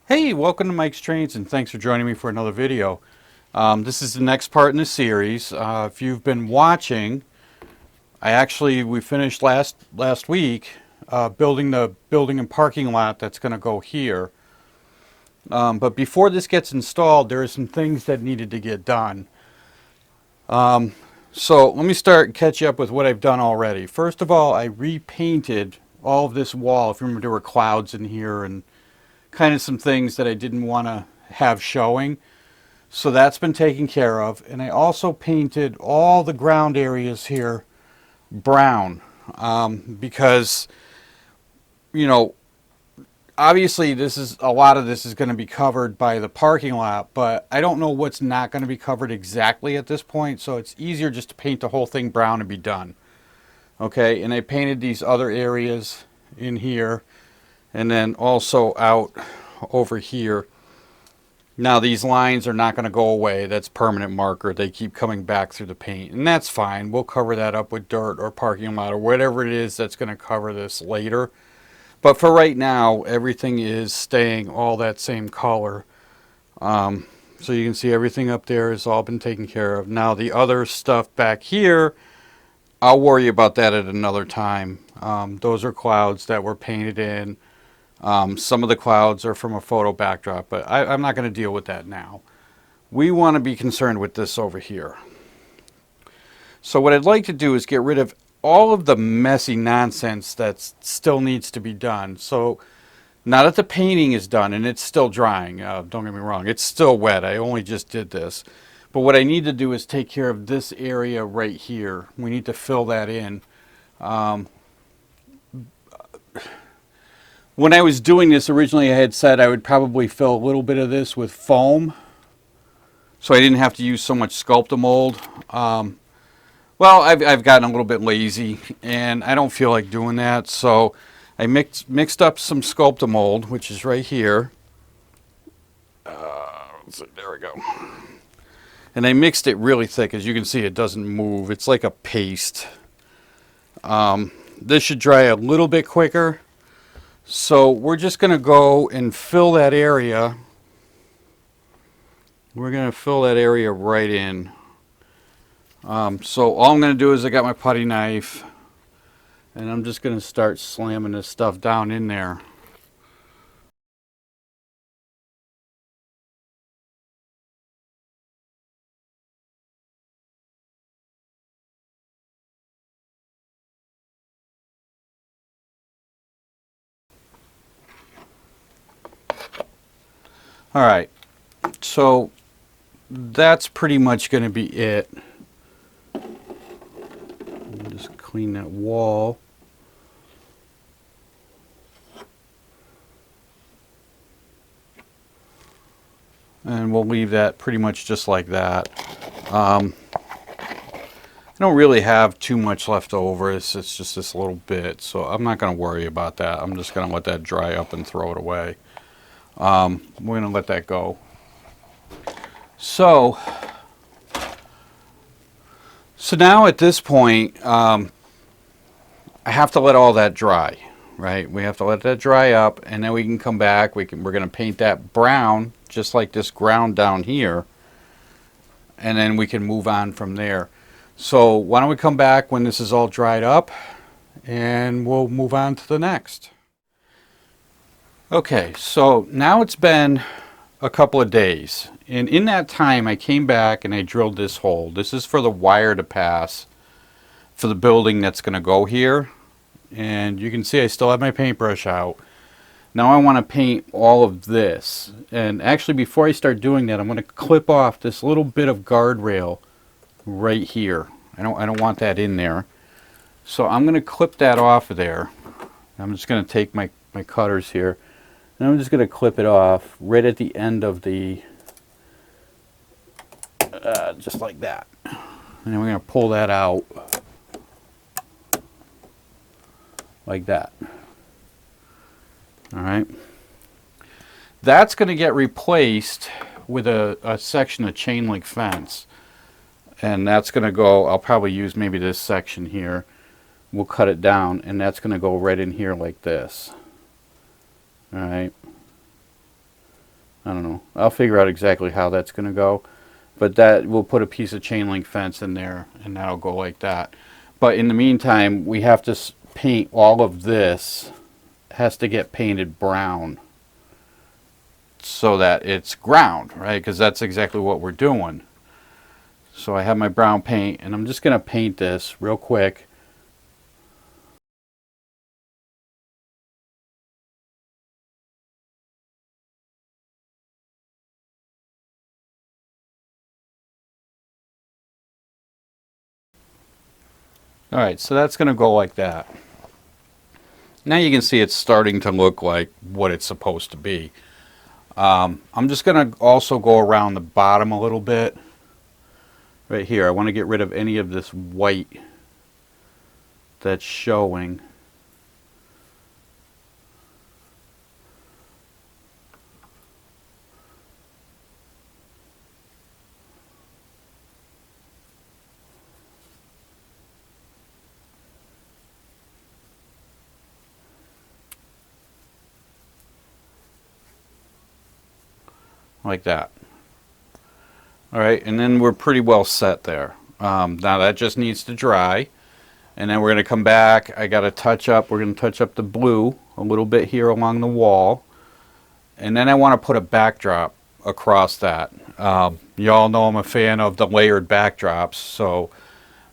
Hey, welcome to Mike's Trains and thanks for joining me for another video. This is the next part in the series. If you've been watching, we finished last week building the building and parking lot that's going to go here. But before this gets installed, there are some things that needed to get done. So let me start and catch you up with what I've done already. First of all, I repainted all of this wall. If you remember, there were clouds in here and kind of some things that I didn't want to have showing. So that's been taken care of. And I also painted all the ground areas here brown because, you know, obviously a lot of this is going to be covered by the parking lot, but I don't know what's not going to be covered exactly at this point. So it's easier just to paint the whole thing brown and be done. Okay, and I painted these other areas in here and then also out over here. Now these lines are not going to go away. That's permanent marker. They keep coming back through the paint, and that's fine. We'll cover that up with dirt or parking lot or whatever it is that's going to cover this later. But for right now, everything is staying all that same color. So you can see everything up there has all been taken care of. Now the other stuff back here, I'll worry about that at another time. Those are clouds that were painted in. Some of the clouds are from a photo backdrop, but I'm not going to deal with that now. We want to be concerned with this over here. So what I'd like to do is get rid of all of the messy nonsense that still needs to be done. So now that the painting is done and it's still drying, don't get me wrong, it's still wet. I only just did this. But what I need to do is take care of this area right here. We need to fill that in. When I was doing this originally, I had said I would probably fill a little bit of this with foam, so I didn't have to use so much Sculptamold. Well, I've gotten a little bit lazy, and I don't feel like doing that, so I mixed up some Sculptamold, which is right here. There we go. And I mixed it really thick. As you can see, it doesn't move. It's like a paste. This should dry a little bit quicker. So we're just going to go and fill that area. We're going to fill that area right in. So all I'm going to do is I got my putty knife, and I'm just going to start slamming this stuff down in there. All right, so that's pretty much going to be it. Just clean that wall. And we'll leave that pretty much just like that. I don't really have too much left over. It's just this little bit, so I'm not going to worry about that. I'm just going to let that dry up and throw it away. We're going to let that go. So now at this point, I have to let all that dry, right? We have to let that dry up, and then we can come back. We're going to paint that brown, just like this ground down here, and then we can move on from there. So why don't we come back when this is all dried up, and we'll move on to the next. Okay, so now it's been a couple of days, and in that time I came back and I drilled this hole. This is for the wire to pass for the building that's going to go here, and you can see I still have my paintbrush out. Now I want to paint all of this, and actually before I start doing that, I'm going to clip off this little bit of guardrail right here. I don't want that in there, so I'm going to clip that off of there. I'm just going to take my cutters here, and I'm just going to clip it off right at the end of the, just like that. And then we're going to pull that out like that. All right. That's going to get replaced with a section of chain link fence. And that's going to go, I'll probably use maybe this section here. We'll cut it down, and that's going to go right in here like this. All right. I don't know. I'll figure out exactly how that's going to go. But that, we'll put a piece of chain link fence in there, and that'll go like that. But in the meantime, we have to paint all of this. Has to get painted brown so that it's ground, right? Because that's exactly what we're doing. So I have my brown paint, and I'm just going to paint this real quick. Alright, so that's going to go like that. Now you can see it's starting to look like what it's supposed to be. I'm just going to also go around the bottom a little bit. Right here, I want to get rid of any of this white that's showing. Like that. Alright, and then we're pretty well set there. Now that just needs to dry. And then we're going to come back. I got to touch up. We're going to touch up the blue a little bit here along the wall. And then I want to put a backdrop across that. You all know I'm a fan of the layered backdrops. So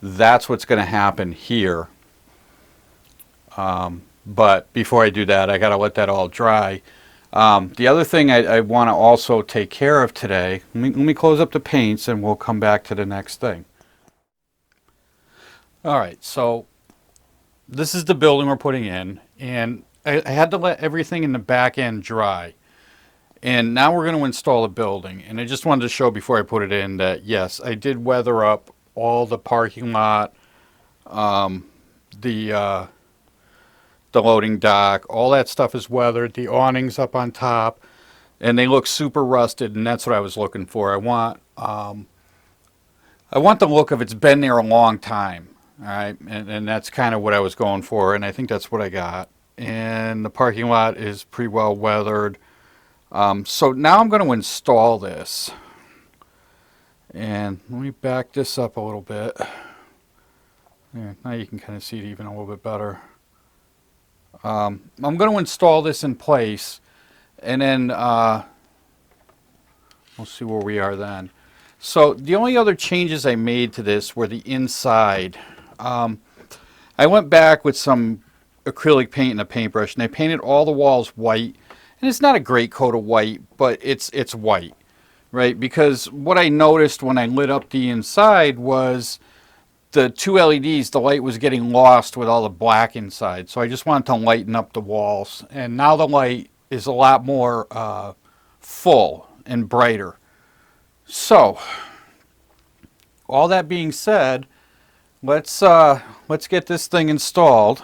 that's what's going to happen here. But before I do that, I got to let that all dry. The other thing I want to also take care of today, let me close up the paints and we'll come back to the next thing. Alright, so this is the building we're putting in, and I had to let everything in the back end dry. And now we're going to install the building, and I just wanted to show before I put it in that yes, I did weather up all the parking lot, the loading dock, all that stuff is weathered, the awnings up on top, and they look super rusted, and that's what I was looking for. I want the look of it's been there a long time. All right, and that's kind of what I was going for, and I think that's what I got. And the parking lot is pretty well weathered. So now I'm going to install this. And let me back this up a little bit. Yeah, now you can kind of see it even a little bit better. I'm going to install this in place, and then we'll see where we are then. So the only other changes I made to this were the inside. I went back with some acrylic paint and a paintbrush, and I painted all the walls white. And it's not a great coat of white, but it's white, right? Because what I noticed when I lit up the inside was the two LEDs, the light was getting lost with all the black inside. So I just wanted to lighten up the walls. And now the light is a lot more full and brighter. So, all that being said, let's get this thing installed.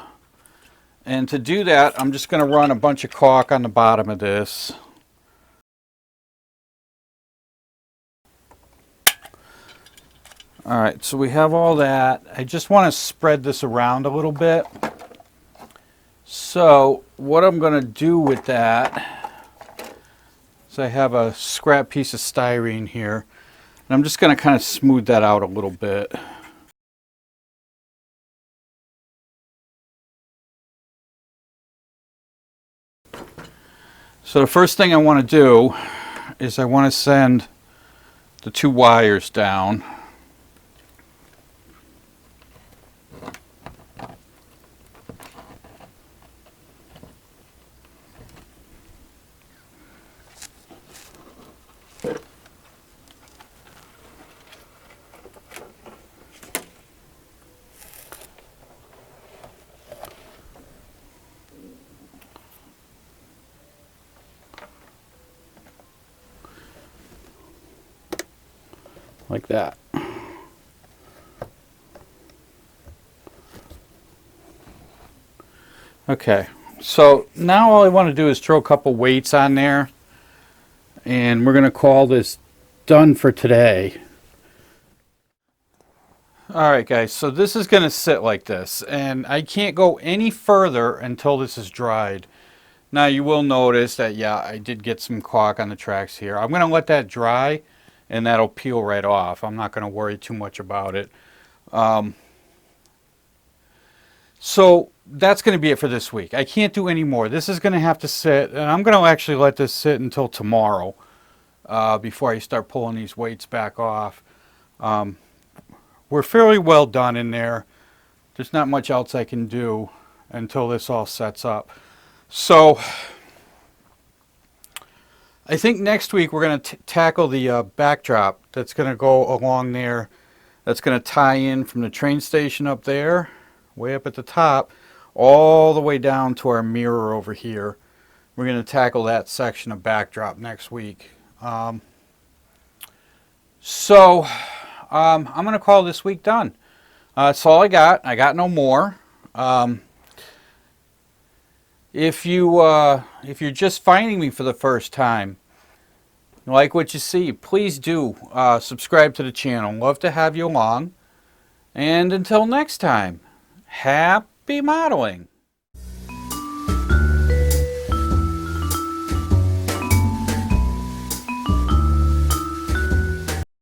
And to do that, I'm just going to run a bunch of caulk on the bottom of this. Alright, so we have all that. I just want to spread this around a little bit. So what I'm going to do with that is I have a scrap piece of styrene here. And I'm just going to kind of smooth that out a little bit. So the first thing I want to do is I want to send the two wires down. Like that. Okay, so now all I want to do is throw a couple weights on there, and we're going to call this done for today. Alright guys, so this is going to sit like this, and I can't go any further until this is dried. Now you will notice that, yeah, I did get some caulk on the tracks here. I'm going to let that dry and that'll peel right off. I'm not going to worry too much about it. So that's going to be it for this week. I can't do any more. This is going to have to sit, and I'm going to actually let this sit until tomorrow before I start pulling these weights back off. We're fairly well done in there. There's not much else I can do until this all sets up. So I think next week we're going to tackle the backdrop that's going to go along there. That's going to tie in from the train station up there, way up at the top, all the way down to our mirror over here. We're going to tackle that section of backdrop next week. I'm going to call this week done. That's all I got. I got no more. If you're just finding me for the first time, like what you see, please do subscribe to the channel. Love to have you along. And until next time, happy modeling.